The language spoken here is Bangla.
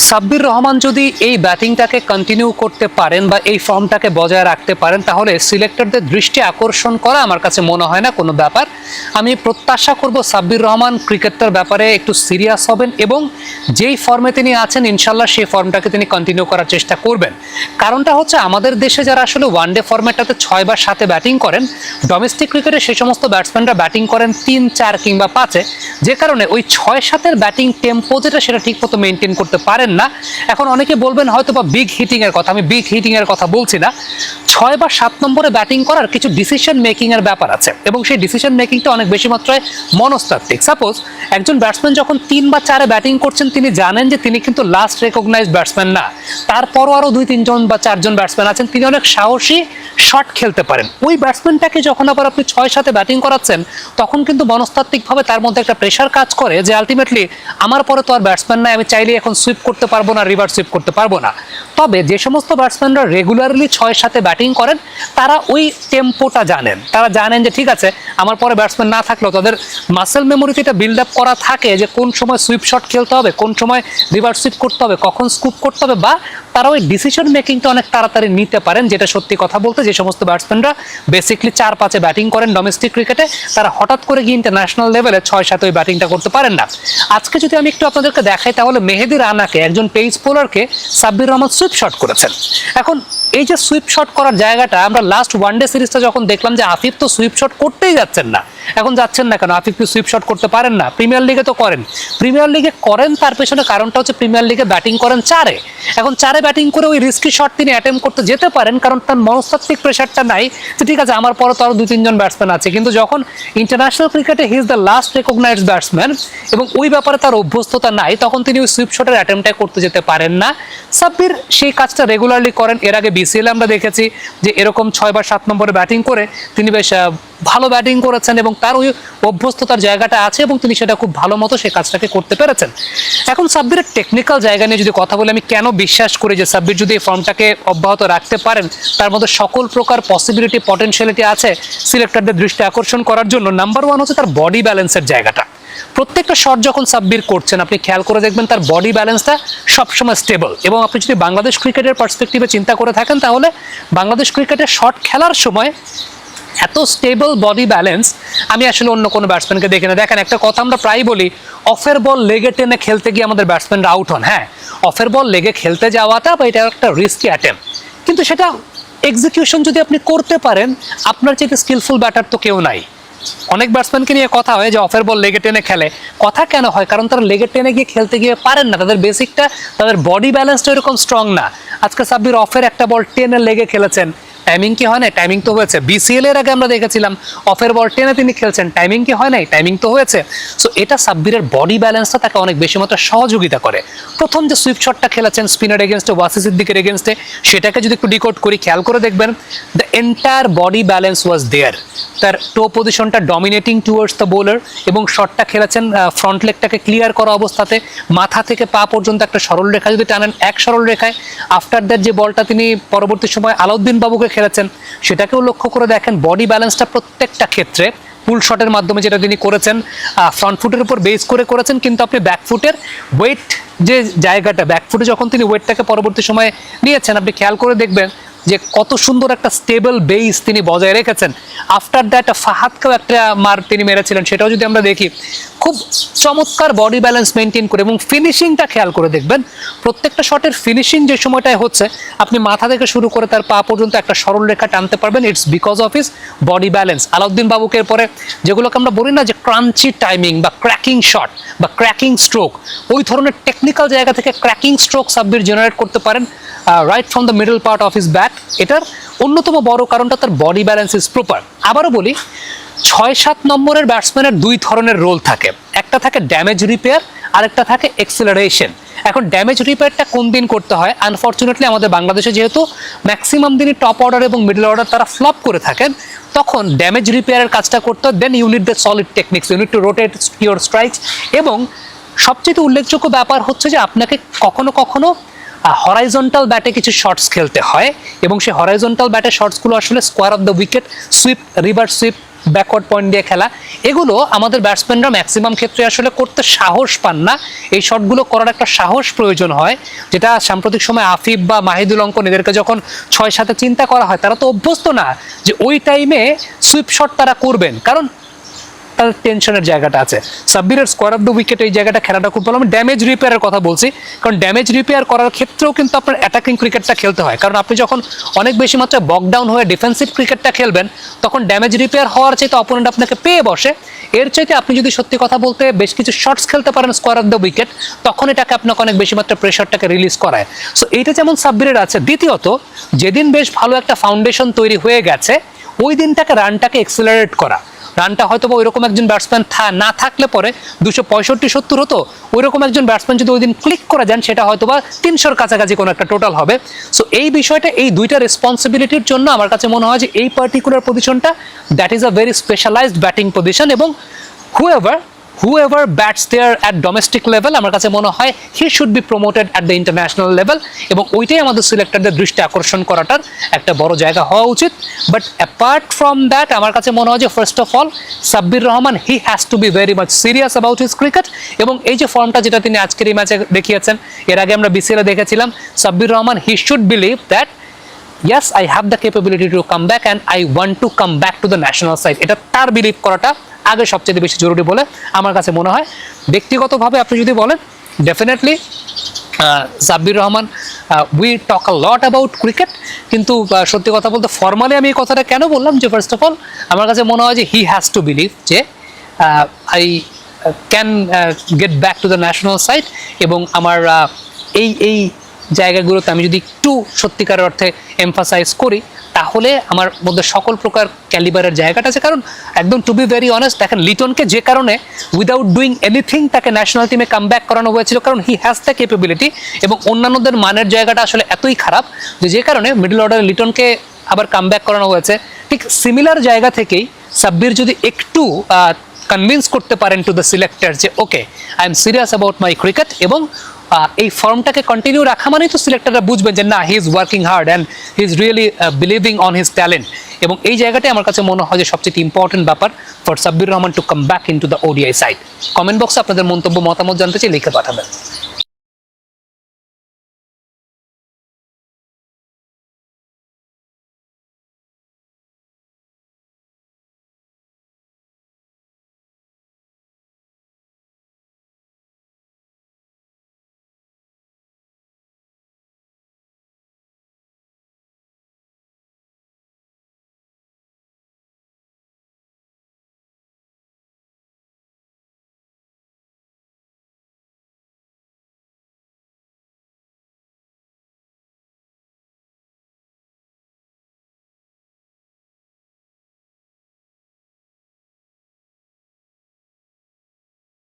সাব্বির রহমান যদি এই ব্যাটিংটাকে কন্টিনিউ করতে পারেন বা এই ফর্মটাকে বজায় রাখতে পারেন তাহলে সিলেক্টরদের দৃষ্টি আকর্ষণ করা আমার কাছে মনে হয় না কোনো ব্যাপার। আমি প্রত্যাশা করব সাব্বির রহমান ক্রিকেটটার ব্যাপারে একটু সিরিয়াস হবেন এবং যেই ফর্মে তিনি আছেন ইনশাল্লাহ সেই ফর্মটাকে তিনি কন্টিনিউ করার চেষ্টা করবেন। কারণটা হচ্ছে আমাদের দেশে যারা আসলে ওয়ানডে ফর্মেটটাতে 6 বা 7-এ ব্যাটিং করেন, ডোমেস্টিক ক্রিকেটে সেই সমস্ত ব্যাটসম্যানরা ব্যাটিং করেন 3, 4 কিংবা 5-এ, যে কারণে ওই 6-7-এর ব্যাটিং টেম্পো যেটা সেটা ঠিক মতো মেনটেন করতে পারেন না। এখন অনেকে বলবেন হয়তো বা বিগ হিটিং এর কথা, আমি বিগ হিটিং এর কথা বলছি না। 6 বা 7 নম্বরে ব্যাটিং করার কিছু ডিসিশন মেকিং এর ব্যাপার আছে এবং সেই ডিসিশন মেকিংটা অনেক বেশি মাত্রায় মনস্তাত্ত্বিক। সাপোজ একজন ব্যাটসম্যান যখন 3 বা 4-এ ব্যাটিং করছেন, তিনি জানেন যে তিনি কিন্তু লাস্ট রেকগনাইজড ব্যাটসম্যান না, তারপরও আরো 2-3 জন বা 4 জন ব্যাটসম্যান আছেন, তিনি অনেক সাহসী শট খেলতে পারেন। ওই ব্যাটসম্যানটাকে যখন আবার আপনি 6-7-এ ব্যাটিং করাচ্ছেন তখন কিন্তু মনস্তাত্ত্বিকভাবে তার মধ্যে একটা প্রেশার কাজ করে যে আলটিমেটলি আমার পরে তো আর ব্যাটসম্যান নাই, আমি চাইলে এখন সুইপ করতে পারবো না, রিভার্স সুইপ করতে পারবো না। তবে যে সমস্ত ব্যাটসম্যানরা রেগুলারলি 6-7-এ ব্যাটিং করেন তারা ওই টেম্পোটা জানেন, তারা জানেন যে ঠিক আছে আমার পরে ব্যাটসম্যান না থাকলেও তাদের মাসেল মেমোরিতে এটা বিল্ড আপ করা থাকে যে কোন সময় সুইপ শট খেলতে হবে, কোন সময় রিভার্স সুইপ করতে হবে, কখন স্কুপ করতে হবে, বা তারা ওই ডিসিশন মেকিংটা অনেক তাড়াতাড়ি নিতে পারেন। যেটা সত্যি কথা বলতে যে সমস্ত ব্যাটসম্যানরা বেসিকলি 4-5-এ ব্যাটিং করেন ডোমেস্টিক ক্রিকেটে, তারা হঠাৎ করে গিয়ে ইন্টারন্যাশনাল লেভেলে 6-7 ওই ব্যাটিংটা করতে পারেন না। আজকে যদি আমি একটু আপনাদেরকে দেখাই তাহলে মেহেদী রানাকে, একজন পেস বোলারকে সাব্বির রহমান সুইপ শট করেছেন। এখন এই যে সুইপ শট করার জায়গাটা আমরা লাস্ট ওয়ানডে সিরিজটা যখন দেখলাম যে আফিফ তো সুইপ শট করতেই যাচ্ছেন না, এখন যাচ্ছেন না কেন? আফিফ কি সুইপ শট করতে পারেন না? প্রিমিয়ার লিগে তো করেন, প্রিমিয়ার লিগে করেন, তার পেছনে কারণটা হচ্ছে প্রিমিয়ার লিগে ব্যাটিং করেন 4-এ। এখন 4-এ ব্যাটিং করে ওই রিস্কি শট তিনি অ্যাটেম্প করতে যেতে পারেন কারণ তার মনস্তাত্ত্বিক প্রেশারটা নাই যে ঠিক আছে আমার পরে তো আরো 2-3 জন ব্যাটসম্যান আছে। কিন্তু যখন ইন্টারন্যাশনাল ক্রিকেটে he is the last recognised batsman এবং ওই ব্যাপারে তার অভ্যস্ততা নাই, তখন তিনি ওই সুইপ শটের অ্যাটেম্পটাই করতে যেতে পারেন না। সাব্বির সেই কাজটা রেগুলারলি করেন। এর আগে বিসিএল আমরা দেখেছি যে এরকম 6 বা 7 নম্বরে ব্যাটিং করে তিনি বেশ ভালো ব্যাটিং করেছেন এবং তার ওই অভ্যস্ততার জায়গাটা আছে এবং তিনি সেটা খুব ভালো মতো সেই কাজটাকে করতে পেরেছেন। এখন সাব্বিরের টেকনিক্যাল জায়গা নিয়ে যদি কথা বলি, আমি কেন বিশ্বাস করি যে সাব্বির যদি এই ফর্মটাকে অব্যাহত রাখতে পারেন তার মধ্যে সকল প্রকার পসিবিলিটি, পটেনশিয়ালিটি আছে সিলেক্টরদের দৃষ্টি আকর্ষণ করার জন্য। নাম্বার 1 হচ্ছে তার বডি ব্যালেন্সের জায়গাটা। প্রত্যেকটা শট যখন সাব্বির করছেন আপনি খেয়াল করে দেখবেন তার বডি ব্যালেন্সটা সবসময় স্টেবল। এবং আপনি যদি বাংলাদেশ ক্রিকেটের পার্সপেক্টিভে চিন্তা করে থাকেন তাহলে বাংলাদেশ ক্রিকেটের শট খেলার সময় এত স্টেবল বডি ব্যালেন্স আমি আসলে অন্য কোনো ব্যাটসম্যানকে দেখি না। দেখেন একটা কথা আমরা প্রায় বলি, অফের বল লেগে টেনে খেলতে গিয়ে আমাদের ব্যাটসম্যানরা আউট হন। হ্যাঁ, অফের বল লেগে খেলতে যাওয়াটা বা এটা একটা রিস্কি অ্যাটেম্প, কিন্তু সেটা এক্সিকিউশন যদি আপনি করতে পারেন আপনার চাইতে স্কিলফুল ব্যাটার তো কেউ নাই। অনেক ব্যাটসম্যানকে নিয়ে কথা হয় যে অফের বল লেগে টেনে খেলে। কথা কেন হয়? কারণ তারা লেগে টেনে গিয়ে খেলতে গিয়ে পারেন না, তাদের বেসিকটা, তাদের বডি ব্যালেন্সটা এরকম স্ট্রং না। আজকে সাব্বির অফের একটা বল টেনে লেগে খেলেছেন, টাইমিং কি হয় না? টাইমিং তো হয়েছে। বিসিএল এর আগে আমরা দেখেছিলাম অফের বল টেনে তিনি খেলছেন, টাইমিং কি হয় নাই? টাইমিং তো হয়েছে। সো এটা সাব্বিরের বডি ব্যালেন্সটা তাকে অনেক বেশি মাত্রায় সহযোগিতা করে। প্রথম যে সুইপ শটটা খেলেছেন স্পিনার এগেনস্টে, ওয়াসি সিদ্দিকের এগেনস্টে, সেটাকে যদি একটু ডিকোড করি খেয়াল করে দেখবেন দ্য এন্টায়ার বডি ব্যালেন্স ওয়াজ দেয়ার। তার টো পজিশনটা ডমিনেটিং টুয়ার্ডস দ্য বোলার এবং শটটা খেলেছেন ফ্রন্ট লেগটাকে ক্লিয়ার করা অবস্থাতে, মাথা থেকে পা পর্যন্ত একটা সরল রেখা যদি টানেন এক সরল রেখায়। আফটার দ্যাট যে বলটা তিনি পরবর্তী সময় আলাউদ্দিন বাবুকে খেলেছেন সেটাকেও লক্ষ্য করে দেখেন বডি ব্যালেন্সটা প্রত্যেকটা ক্ষেত্রে পুল শটের মাধ্যমে যেটা তিনি করেছেন ফ্রন্ট ফুটের উপর বেস করে করেছেন, কিন্তু আপনি ব্যাক ফুটের ওয়েট যে জায়গাটা, ব্যাক ফুটে যখন তিনি ওয়েটটাকে পরবর্তী সময়ে নিয়েছেন আপনি খেয়াল করে দেখবেন যে কত সুন্দর একটা স্টেবল বেস তিনি বজায় রেখেছেন। আফটার দ্যাট ফাহাদকেও একটা মার তিনি মেরেছিলেন, সেটাও যদি আমরা দেখি খুব চমৎকার বডি ব্যালেন্স মেনটেন করে। এবং ফিনিশিংটা খেয়াল করে দেখবেন প্রত্যেকটা শটের ফিনিশিং যে সময়টায় হচ্ছে আপনি মাথা থেকে শুরু করে তার পা পর্যন্ত একটা সরল রেখা টানতে পারবেন। It's because of his body balance. Alauddin বাবুকে পরে যেগুলোকে আমরা বলি না যে ক্রাঞ্চি টাইমিং বা ক্র্যাকিং শট বা ক্র্যাকিং স্ট্রোক, ওই ধরনের টেকনিক্যাল জায়গা থেকে ক্র্যাকিং স্ট্রোক সাব্বির জেনারেট করতে পারেন right from the middle part of his bat. এটার অন্যতম বড় কারণটা তার বডি ব্যালেন্স ইজ প্রপার। আবারও বলি 6-7 নম্বরের ব্যাটসম্যানের 2 ধরনের রোল থাকে, একটা থাকে ড্যামেজ রিপেয়ার আর একটা থাকে এক্সেলারেশন। এখন ড্যামেজ রিপেয়ারটা কোন দিন করতে হয়? আনফর্চুনেটলি আমাদের বাংলাদেশে যেহেতু ম্যাক্সিমাম দিনই টপ অর্ডার এবং মিডল অর্ডার তারা ফ্লপ করে থাকেন, তখন ড্যামেজ রিপেয়ারের কাজটা করতে হয়। Then you need the solid techniques, you need to rotate your strikes. এবং সবচেয়ে উল্লেখযোগ্য ব্যাপার হচ্ছে যে আপনাকে কখনো কখনো হরাইজন্টাল ব্যাটে কিছু শটস খেলতে হয় এবং সেই হরাইজন্টাল ব্যাটের শটসগুলো আসলে square off the wicket, sweep, reverse sweep, backward point দিয়ে খেলা, এগুলো আমাদের ব্যাটসম্যানরা ম্যাক্সিমাম ক্ষেত্রে আসলে করতে সাহস পান না। এই শটগুলো করার একটা সাহস প্রয়োজন হয়, যেটা সাম্প্রতিক সময় আফিফ বা মাহিদুল অঙ্কন এদেরকে যখন 6-7 চিন্তা করা হয়, তারা তো অভ্যস্ত না যে ওই টাইমে সুইপ শট তারা করবেন, কারণ তার টেনশনের জায়গাটা আছে। সাব্বিরের স্কোয়ার অফ দ্য উইকেট এই জায়গাটা খেলাটা খুব ভালো। আমি ড্যামেজ রিপেয়ারের কথা বলছি, কারণ ড্যামেজ রিপেয়ার করার ক্ষেত্রেও কিন্তু আপনার অ্যাটাকিং ক্রিকেটটা খেলতে হয়, কারণ আপনি যখন অনেক বেশি মাত্রায় বকডাউন হয়ে ডিফেন্সিভ ক্রিকেটটা খেলবেন, তখন ড্যামেজ রিপেয়ার হওয়ার চাইতে অপোনেন্ট আপনাকে পেয়ে বসে। এর চাইতে আপনি যদি সত্যি কথা বলতে বেশ কিছু শটস খেলতে পারেন স্কোয়ার অফ দ্য উইকেট, তখন এটাকে আপনাকে অনেক বেশি মাত্রায় প্রেশারটাকে রিলিজ করায়। সো এইটা যেমন সাব্বিরের আছে। দ্বিতীয়ত, যেদিন বেশ ভালো একটা ফাউন্ডেশন তৈরি হয়ে গেছে, ওই দিনটাকে রানটাকে এক্সেলারেট করা। রানটা হয়তো বা ওইরকম একজন ব্যাটসম্যান না থাকলে পরে 265-70 হতো, ওইরকম একজন ব্যাটসম্যান যদি ওই দিন ক্লিক করে যান, সেটা হয়তো বা 300-র কাছাকাছি কোনো একটা টোটাল হবে। সো এই বিষয়টা, এই দুইটা রেসপন্সিবিলিটির জন্য আমার কাছে মনে হয় যে এই পার্টিকুলার পজিশনটা that is a very specialised batting position, এবং whoever bats there at domestic level, আমার কাছে মনে হয় he should be promoted at the international level, এবং ওইটাই আমাদের সিলেক্টরদের দৃষ্টি আকর্ষণ করাটার একটা বড় জায়গা হওয়া উচিত। বাট অ্যাপার্ট ফ্রম দ্যাট, আমার কাছে মনে হয় যে first of all Sabbir Rahman he has to be very much serious about his cricket, এবং এই যে ফর্মটা যেটা তিনি আজকের এই ম্যাচে দেখিয়েছেন, এর আগে আমরা বিসিএল এ দেখেছিলাম, Sabbir Rahman he should believe that yes, I have the capability to come back and I want to come back to the national side. এটা তার বিলিভ করাটা আগে সবচেয়ে বেশি জরুরি বলে আমার কাছে মনে হয়। ব্যক্তিগতভাবে আপনি যদি বলেন, definitely Sabbir Rahman, we talk a lot about cricket, কিন্তু সত্যি কথা বলতে ফর্মালি আমি এই কথাটা কেন বললাম, যে ফার্স্ট অফ অল আমার কাছে মনে হয় যে হি হ্যাজ টু বিলিভ যে I can get back to the national side, এবং আমার এই জায়গাগুলোতে আমি যদি একটু সত্যিকার অর্থে এমফাসাইজ করি, তাহলে আমার মধ্যে সকল প্রকার ক্যালিবারের জায়গাটা আছে। কারণ একদম টু বি ভেরি অনেস্ট, দেখেন লিটনকে যে কারণে উইদাউট ডুইং এনিথিং তাকে ন্যাশনাল টিমে কাম ব্যাক করানো হয়েছিল, কারণ হি হ্যাজ দ্য ক্যাপাবিলিটি, এবং অন্যান্যদের মানের জায়গাটা আসলে এতই খারাপ যে কারণে মিডল অর্ডারে লিটনকে আবার কাম ব্যাক করানো হয়েছে। ঠিক সিমিলার জায়গা থেকেই সাব্বির যদি একটু কনভিন্স করতে পারেন টু দ্য সিলেক্টর যে okay, I am serious about my cricket, এবং এই ফর্মটাকে কন্টিনিউ রাখা মানেই তো সিলেক্টররা বুঝবেন যে না, he is working hard and he is really believing on his talent, এবং এই জায়গাটাই আমার কাছে মনে হয় যে সবচেয়ে ইম্পর্টেন্ট ব্যাপার for Sabbir Rahman to come back in to the ODI side. Comment বক্সে আপনাদের মন্তব্য মতামত জানতে চাই, লিখে পাঠাবেন।